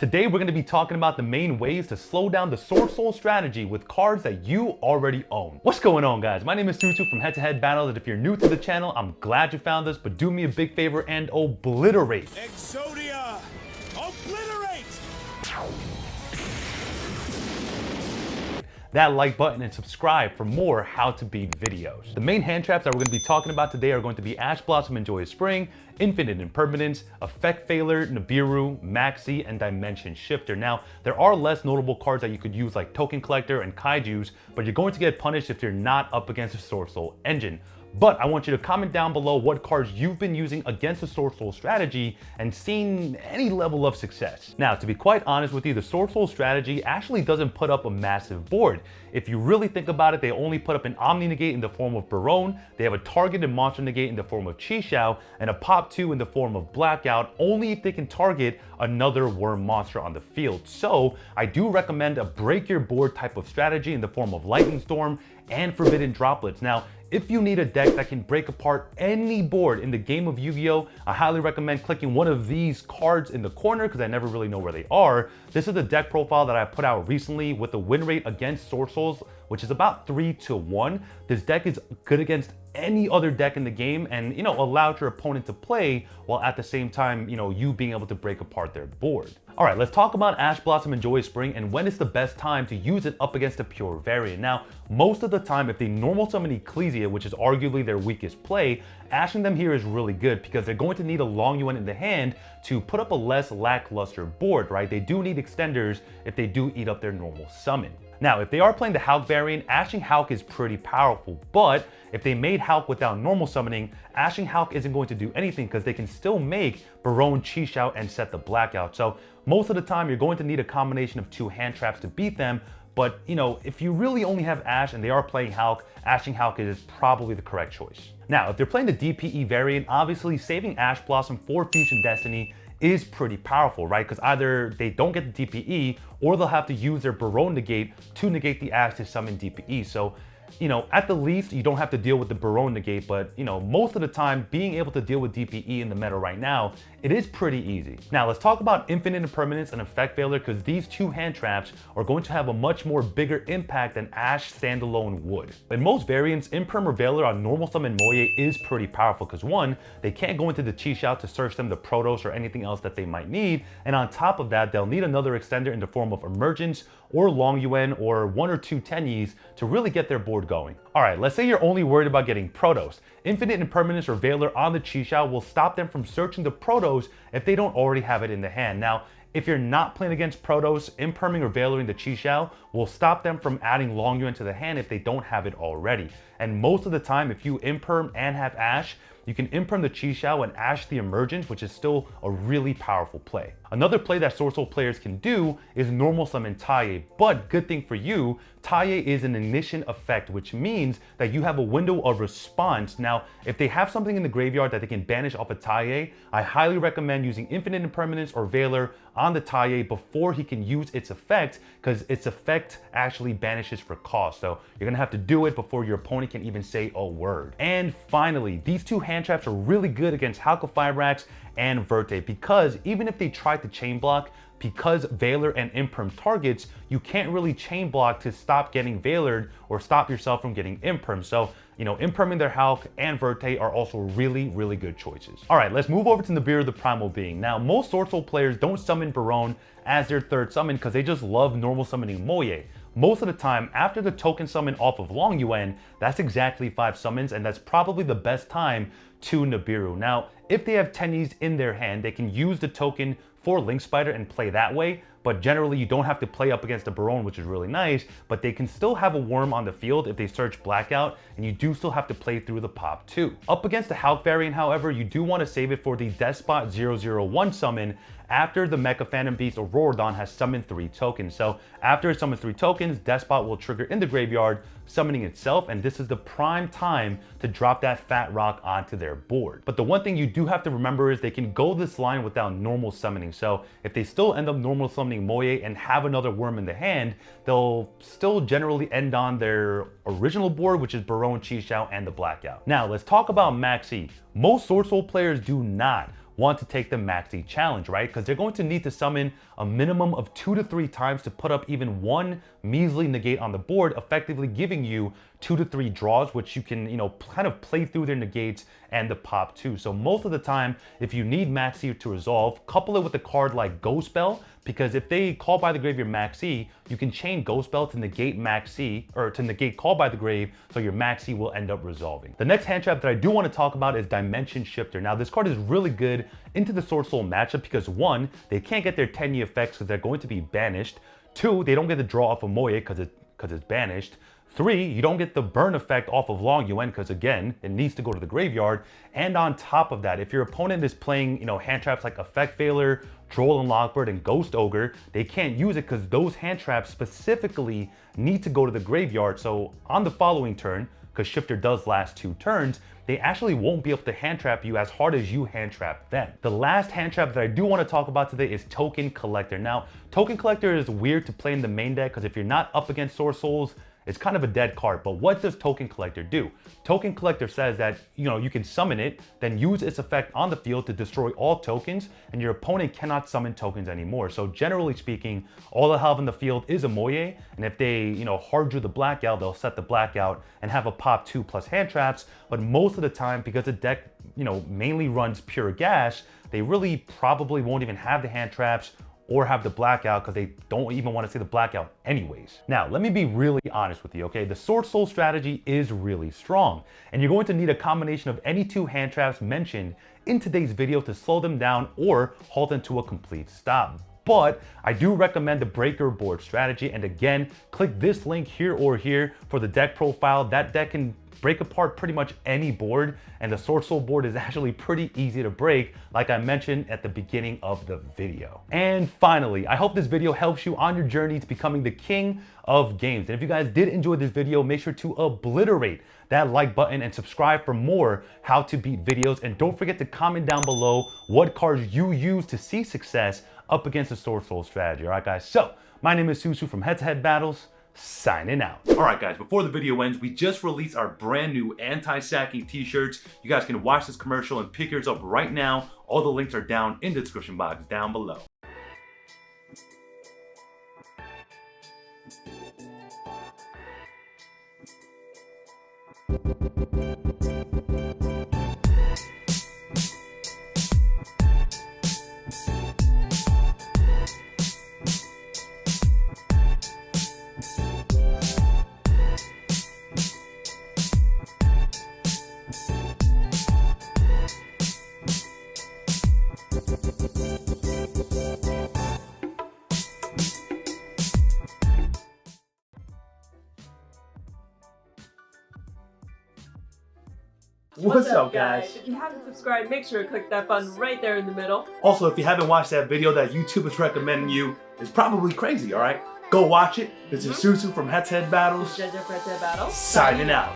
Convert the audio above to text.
Today we're going to be talking about the main ways to slow down the Swordsoul strategy with cards that you already own. What's going on, guys? My name is Swordsoul from HeadtoHead Battles, and if you're new to the channel, I'm glad you found us, but do me a big favor and obliterate. Exodia! Obliterate! That like button and subscribe for more how to beat videos. The main hand traps that we're going to be talking about today are going to be Ash Blossom and Joyous Spring, Infinite Impermanence, Effect Failure, Nibiru, Maxx C, and Dimension Shifter. Now, there are less notable cards that you could use like Token Collector and Kaijus, but you're going to get punished if you're not up against the Swordsoul engine. But I want you to comment down below what cards you've been using against the Swordsoul strategy and seen any level of success. Now, to be quite honest with you, the Swordsoul strategy actually doesn't put up a massive board. If you really think about it, they only put up an Omni Negate in the form of Barone, they have a targeted Monster Negate in the form of Chi-Xiao, and a Pop 2 in the form of Blackout, only if they can target another worm monster on the field. So, I do recommend a break your board type of strategy in the form of Lightning Storm and Forbidden Droplets. Now, if you need a deck that can break apart any board in the game of Yu-Gi-Oh!, I highly recommend clicking one of these cards in the corner because I never really know where they are. This is the deck profile that I put out recently with a win rate against Swordsouls, which is about 3-1. This deck is good against any other deck in the game and, allows your opponent to play while at the same time, you being able to break apart their board. All right, let's talk about Ash Blossom and Joyous Spring and when is the best time to use it up against a pure variant. Now, most of the time, if they normal summon Ecclesia, which is arguably their weakest play, ashing them here is really good because they're going to need a long UN in the hand to put up a less lackluster board, right? They do need extenders if they do eat up their normal summon. Now, if they are playing the Hulk variant, ashing Hulk is pretty powerful, but if they made Hulk without normal summoning, ashing Hulk isn't going to do anything because they can still make Barone, Chi-Xiao, and set the Blackout. So most of the time, you're going to need a combination of two hand traps to beat them, but if you really only have Ash and they are playing Hulk, ashing Hulk is probably the correct choice. Now, if they're playing the DPE variant, obviously saving Ash Blossom for Fusion Destiny is pretty powerful, right? Because either they don't get the DPE or they'll have to use their Barone Negate to negate the Ash to summon DPE. So, at the least, you don't have to deal with the Barone Negate, but, most of the time, being able to deal with DPE in the meta right now, it is pretty easy. Now, let's talk about Infinite Impermanence and Effect Failure because these two hand traps are going to have a much more bigger impact than Ash standalone would. In most variants, Imperm or Veiler on normal summon Moye is pretty powerful because one, they can't go into the Chi-Xiao to search them the Protos or anything else that they might need, and on top of that, they'll need another extender in the form of Emergence or Long Yuan or one or two Tenyis to really get their board going. All right, let's say you're only worried about getting Protos. Infinite Impermanence or Veiler on the Chi-Xiao will stop them from searching the Protos if they don't already have it in the hand. Now, if you're not playing against Protos, Imperming or Veilering the Chi-Xiao will stop them from adding Long Yuan to the hand if they don't have it already. And most of the time, if you Imperm and have Ash, you can Imperm the Chi-Xiao and Ash the Emergence, which is still a really powerful play. Another play that Swordsoul players can do is normal summon Taiye, but good thing for you, Taiye is an ignition effect, which means that you have a window of response. Now, if they have something in the graveyard that they can banish off of Taiye, I highly recommend using Infinite Impermanence or Veiler on the Taiye before he can use its effect, because its effect actually banishes for cost. So you're gonna have to do it before your opponent can even say a word. And finally, these two hand traps are really good against Halqa-Fibrax and Verte because even if they try to chain block, because Veiler and Imperm targets, you can't really chain block to stop getting Veilered or stop yourself from getting Imperm. So, Imperming their Hulk and Verte are also really, really good choices. All right, let's move over to Nibiru the Primal Being. Now, most Swordsoul players don't summon Barone as their third summon because they just love normal summoning Moye. Most of the time, after the token summon off of Long Yuan, that's exactly 5 summons, and that's probably the best time to Nibiru. Now, if they have Tenyis in their hand, they can use the token for Link Spider and play that way, but generally you don't have to play up against the Barone, which is really nice, but they can still have a worm on the field if they search Blackout, and you do still have to play through the Pop 2. Up against the Hulk variant, however, you do want to save it for the Despot 001 summon after the Mecha Phantom Beast Auroradon has summoned 3 tokens. So after it summons 3 tokens, Despot will trigger in the graveyard, summoning itself, and this is the prime time to drop that fat rock onto their board. But the one thing you do have to remember is they can go this line without normal summoning. So if they still end up normal summoning Moye and have another worm in the hand, they'll still generally end on their original board, which is Barone, Chi-Xiao, and the Blackout. Now let's talk about Maxx C. Most Swordsoul players do not want to take the Maxx C challenge, right? Because they're going to need to summon a minimum of 2 to 3 times to put up even one measly negate on the board, effectively giving you 2 to 3 draws, which you can, kind of play through their negates and the pop too. So most of the time, if you need Maxx C to resolve, couple it with a card like Ghost Spell, because if they call by the grave your Maxx C, you can chain Ghost Spell to negate Maxx C, or to negate call by the grave, so your Maxx C will end up resolving. The next hand trap that I do want to talk about is Dimension Shifter. Now this card is really good into the Swordsoul matchup because 1, they can't get their Tenyi effects because they're going to be banished. 2, they don't get the draw off of Moye because it's banished. 3, you don't get the burn effect off of Long Yuen because again, it needs to go to the graveyard. And on top of that, if your opponent is playing, hand traps like Effect Failure, Droll and Lockbird, and Ghost Ogre, they can't use it because those hand traps specifically need to go to the graveyard. So on the following turn, because Shifter does last 2 turns, they actually won't be able to hand trap you as hard as you hand trap them. The last hand trap that I do want to talk about today is Token Collector. Now, Token Collector is weird to play in the main deck because if you're not up against Swordsoul's, it's kind of a dead card. But what does Token Collector do? Token Collector says that, you can summon it, then use its effect on the field to destroy all tokens, and your opponent cannot summon tokens anymore. So generally speaking, all they have in the field is a Moye, and if they, hard drew the blackout, they'll set the blackout and have a pop 2 plus hand traps. But most of the time, because the deck, mainly runs pure gas, they really probably won't even have the hand traps or have the blackout because they don't even want to see the blackout anyways. Now, let me be really honest with you, okay? The Swordsoul strategy is really strong, and you're going to need a combination of any 2 hand traps mentioned in today's video to slow them down or halt them to a complete stop. But I do recommend the breaker board strategy, and again, click this link here or here for the deck profile. That deck can break apart pretty much any board, and the Swordsoul board is actually pretty easy to break, like I mentioned at the beginning of the video. And finally, I hope this video helps you on your journey to becoming the king of games. And if you guys did enjoy this video, make sure to obliterate that like button and subscribe for more how to beat videos. And don't forget to comment down below what cards you use to see success up against the Swordsoul strategy. All right, guys. So my name is Susu from Head-to-Head Battles, signing out. All right, guys, before the video ends, we just released our brand new anti-sacking t-shirts. You guys can watch this commercial and pick yours up right now. All the links are down in the description box down below. What's up, guys? If you haven't subscribed, make sure to click that button right there in the middle. Also, if you haven't watched that video that YouTube is recommending you, it's probably crazy, all right? Go watch it. This is Susu from HeadtoHead Battles, Head-to-Head Battles, signing out.